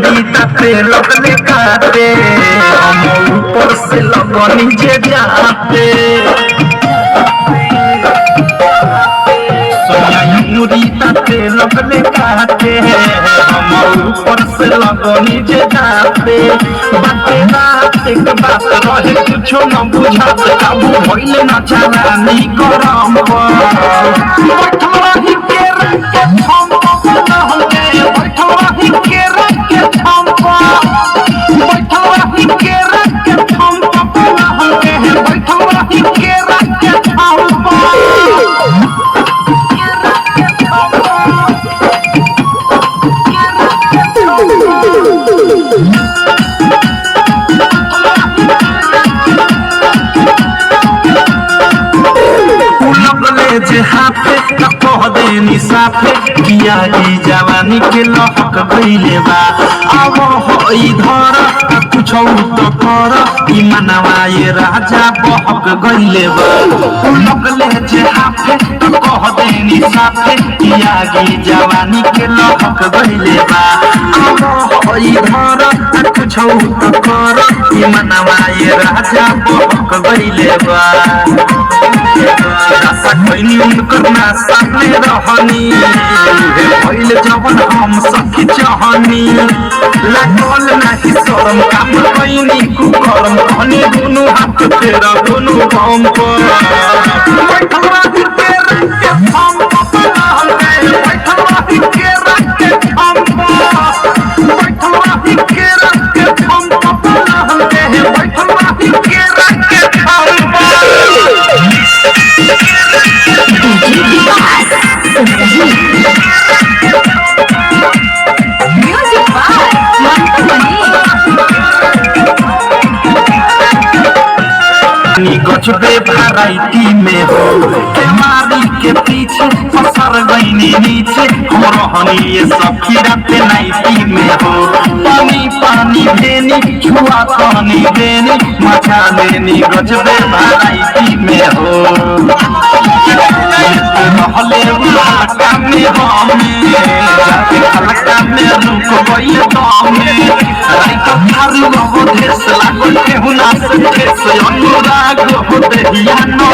लगने खाते हम ऊपर से लगो नीचे जाते मुरी ताते लगने खाते हम ऊपर से लगो नीचे जाते बातें रात एक बात रहे कुछ न बुझाते काबू भइले न चालानी करम बैठवा ही के रख के हम न होगे बैठवा ही के रख के हम बैठवा ही के रख के हम न होगे बैठवा ही के रख के हम हाथे कह देनी साथे किया की जवानी के लहक गईले बा अब हो इधर कुछ तो कर ई मनवा ये राजा बहक गईले बा लगले जे हाथे कह देनी साथे किया की जवानी के लहक गईले बा अब हो इधर कुछ तो कर ई मनवा ये राजा बहक गईले बा करना सामने रहनी भइल जवन हम सखी चाहनी लागल नाही शरम काम कैनी कुकरम कहनी दुनु हाथ तेरा दुनु हम पर बैठवा ही के रख के हम बैठवा ही के रख के हम बैठवा ही के रख के हम बैठवा ही के रख के हम गजबे वैरायटी में हो मारी के पीछे पसर गईनी नीचे हम रहनी ये सखी रात नाइटी में हो पानी पानी देनी छुआ पानी देनी मचा लेनी गजबे वैरायटी में हो महले हल्का में हल्का में रुक गई दामे राइट थारू हो देश लागल केहुना से देश अनुराग हो देहिया नो